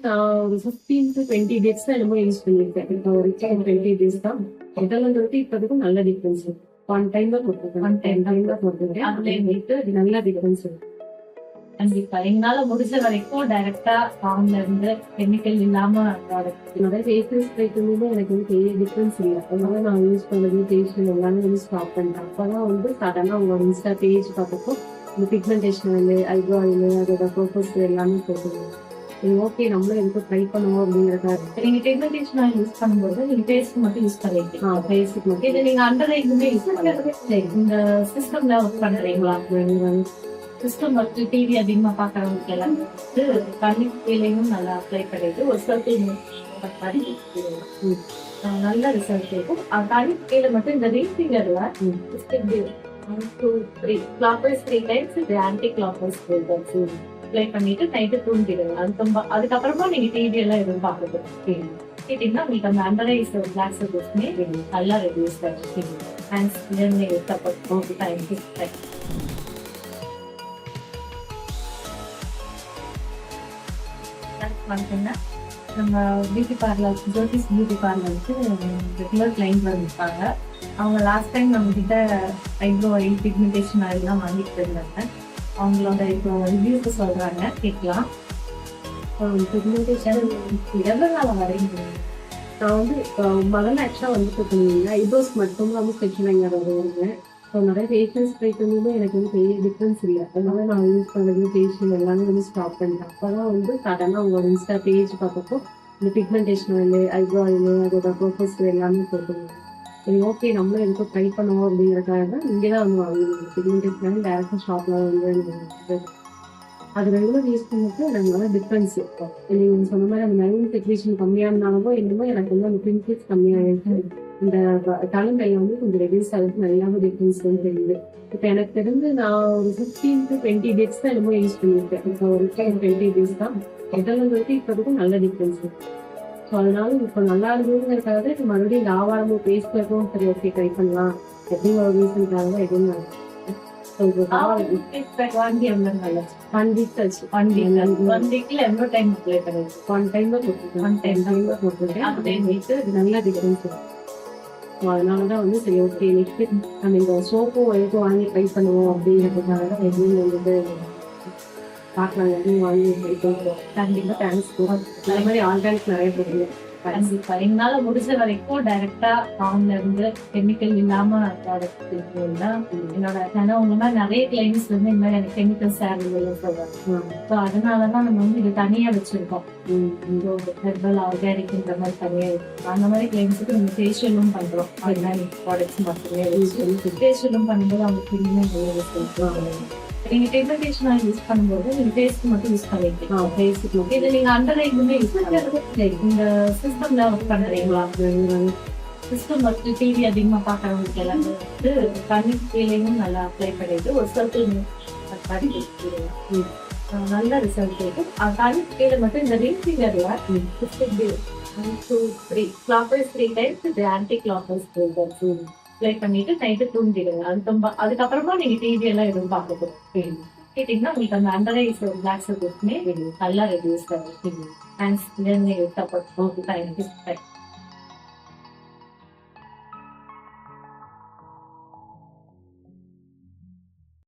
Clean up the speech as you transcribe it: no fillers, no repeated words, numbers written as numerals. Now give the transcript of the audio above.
நான் ஒரு 15 to 20 days தான் என்னமோ யூஸ் பண்ணியிருக்கேன். இப்போ வரைக்கும் 20 டேஸ் தான். முதல்ல வந்துட்டு இப்போதைக்கும் நல்ல டிஃபரன்ஸ் இருக்கு. ஒன் டைம் தான் கொடுத்துருக்கேன். ஒன் டைம் தான் கொடுத்துருக்கேன். அதுல வந்துட்டு நல்ல டிஃபரன்ஸ் இருக்கு. கண்டிப்பா எங்களால முடிஞ்ச வரைக்கும் டைரக்டா ஃபார்ம்ல இருந்து கெமிக்கல் இல்லாம ப்ராடக்ட் என்னோட ஃபேஷியல் ஸ்ப்ரே பண்ணும்போது எனக்கு வந்து பெரிய டிஃபரன்ஸ் இல்லை. அதனால நான் யூஸ் பண்ணது ஃபேஷியல் எல்லாமே வந்து ஸ்டாப் பண்ணிட்டேன். அப்பதான் வந்து சடனா உங்களோட இன்ஸ்டா பேஜ் பார்க்கப்போ இந்த பிக்மெண்டேஷன் ஆயில், ஐப்ரோ ஆயில், அதோட பர்பஸ் எல்லாமே போட்டுருங்க. சரி, ஓகே, நம்மளும் எதுக்கு ட்ரை பண்ணுவோம் அப்படிங்கிறக்காக நீங்க பிக்மெண்டேஷன் ஆயில் யூஸ் பண்ணும்போது நீங்க ஃபேஸ்க்கு மட்டும் யூஸ் பண்ணிருக்கீங்க. ஃபேஸுக்கு மட்டும் இது நீங்க அண்டர் ஐக்குமே யூஸ் பண்ணுறது. சரி, இந்த சிஸ்டம்ல ஒர்க் பண்றீங்களா? சிஸ்டம் ஒர்க் டிவி அதிகமா பாக்குறவங்களுக்கு எல்லாம் கண்ணு கீழையும் நல்லா அப்ளை பண்ணிட்டு ஒரு சர்க்கிள் நல்ல ரிசல்ட் இருக்கும். கண்ணு கீழே மட்டும் இந்த ரிங் ஃபிங்கர்ல 1 2 3 கிளாக்வைஸ் 3 டைம்ஸ், இது ஆன்டி கிளாக்வைஸ் 3 டைம்ஸ் அப்ளை பண்ணிட்டு நைட்டு தூங்கிடுங்க. அதுக்கப்புறமா நீங்க டிவி எல்லாம் எதுவும் பாக்குறது கேட்டீங்கன்னா உங்களுக்கு அந்த அண்டர் ஐஸ் பிளாக் சர்க்கிள்ஸ்மே நல்லா ரெடியூஸ் ஆகும். தேங்க்ஸ். தேங்க்யூ. நம்ம பியூட்டி பார்லர் ஜோதிஸ் பியூட்டி பார்லருக்கு ரெகுலர் கிளைண்ட் வந்துருக்காங்க. அவங்க லாஸ்ட் டைம் நம்ம கிட்ட ஐப்ரோ ஆயில், பிக்மெண்டேஷன் ஆயில்லாம் வாங்கிட்டு இருந்தாங்க. அவங்களோட இப்போ ரிவ்யூக்கு சொல்றாங்க, கேட்கலாம். பிக்மெண்டேஷன் எவ்வளவு நாள் வரைங்க? நான் வந்து முதல்ல ஆக்சுவலாக வந்துட்டு ஐப்ரோஸ் மட்டும் வந்து ஸ்பெஷலாக இங்கே வருவாங்க. ஸோ நிறைய ஃபேஷியல் ஸ்ப்ரே பண்ணும்போது எனக்கு வந்து பெரிய டிஃப்ரென்ஸ் இல்லை. அதனால நான் யூஸ் பண்ணுறது ஃபேஷியல் எல்லாமே வந்து ஸ்டாப் பண்ணிட்டேன். அப்போ தான் வந்து சடனாக உங்களோட இன்ஸ்டா பேஜ் பார்க்கப்போ இந்த பிக்மெண்டேஷன் ஆயில், ஐப்ரோ ஆயில், அதோட பர்பஸ் எல்லாமே போட்டுருவாங்க. சரி, ஓகே, நம்மளும் எதுக்கும் ட்ரை பண்ணுவோம் அப்படிங்கிறக்காக தான் இங்கே தான் வந்து வாங்கிடுவோம். பிக்மெண்டேஷன் ஆயில் டேரக்டாக ஷாப்பில் வந்து அது ரெகுலர் யூஸ் பண்ணிட்டு எனக்கு நல்லா டிஃப்ரென்ஸ் இருக்கும். நீங்கள் சொன்ன மாதிரி அந்த மெலின் செக்ரேஷன் கம்மியானாலவோ என்னமோ எனக்கு வந்து அந்த பிம்பிள்ஸ் கம்மியாகிருக்கு. இந்த தலைமையில வந்து கொஞ்சம் ரெடியூஸ் ஆகுது, நல்லாவே டிஃப்ரென்ஸ் வந்து தெரியுது. இப்போ எனக்கு தெரிஞ்சு நான் ஒரு 15 to 20 டேஸ் தான் என்னமோ யூஸ் பண்ணியிருக்கேன். இப்போ ஒரு 20 டேஸ் தான். முதல்ல வந்துட்டு இப்போதைக்கும் நல்ல டிஃப்ரென்ஸ் இருக்கு. ஸோ அதனால இப்போ நல்லா இருந்ததுங்கிறதுக்காக இப்போ மறுபடியும் இந்த ஆவாரமும் பேஸ்ட்டும் சரி, ஓகே, ட்ரை பண்ணலாம் எப்படிங்கிற ஒரு ரீசனுக்காக தான் எதுவும் நல்ல டிஃபரன்ஸ். அதனாலதான் வந்து சரி, ஓகே, நெக்ஸ்ட் நம்ம இந்த சோப்பும் வரைக்கும் வாங்கி ட்ரை பண்ணுவோம் அப்படிங்கிறதுக்காக தான் எதுவும் வந்துட்டு பார்க்கலாம், எதுவும் வாங்கி ட்ரை பண்ணுவோம். கண்டிப்பா தேங்க்ஸ். இந்த மாதிரி ஆர்கானிக் நிறைய போடுங்க. கண்டிப்பா எங்களால முடிஞ்ச வரைக்கும் டைரக்டா ஃபார்ம்ல இருந்து கெமிக்கல் இல்லாம ப்ராடக்ட் என்னோட உங்க மாதிரி நிறைய கிளைண்ட்ஸ் வந்து இந்த மாதிரி எனக்கு கெமிக்கல் சேவைகள் சொல்றாங்க. ஸோ அதனாலதான் நம்ம வந்து இது தனியா வச்சிருக்கோம். ஹெர்பல் ஆர்கானிக் இந்த மாதிரி தனியா இருக்கும். அந்த மாதிரி கிளைண்ட்ஸுக்கு நம்ம ஃபேஷியலும் பண்றோம். ஆர்கானிக் ப்ராடக்ட்ஸ் மட்டுமே ஃபேஷியலும் பண்ணும்போது அவங்க கிளீனா நீங்க பிக்மெண்டேஷன் ஆயில் யூஸ் பண்ணும்போது நீங்க ஃபேஸ்க்கு மட்டும் யூஸ் பண்ணிருக்கீங்க. இது நீங்க அண்டர் ஐக்குமே யூஸ் பண்ணுறது. இந்த சிஸ்டம்ல ஒர்க் பண்றீங்களா? சிஸ்டம் ஒர்க் டிவி அதிகமா பாக்குறவங்களுக்கு எல்லாமே வந்து கண்ணு கீழையும் நல்லா அப்ளை பண்ணிட்டு ஒரு சர்க்கிள் நல்ல ரிசல்ட் இருக்கும். கண்ணு கீழே மட்டும் இந்த ரிங் ஃபிங்கர்ல 1 2 3 கிளாக்வைஸ் 3 டைம்ஸ், இது ஆன்டி கிளாக்வைஸ் 3 டைம்ஸ் அப்ளை பண்ணிட்டு நைட்டு தூங்கிடுங்க. அதுக்கப்புறமா நீங்க டிவி எல்லாம் எதுவும் பார்க்க போறோம் கேட்டீங்கன்னா உங்களுக்கு அந்த அண்டர் ஐஸ் பிளாக் சர்க்கிள்ஸ்மே நல்லா ரெடியூஸ் ஆகும். தேங்க்ஸ்.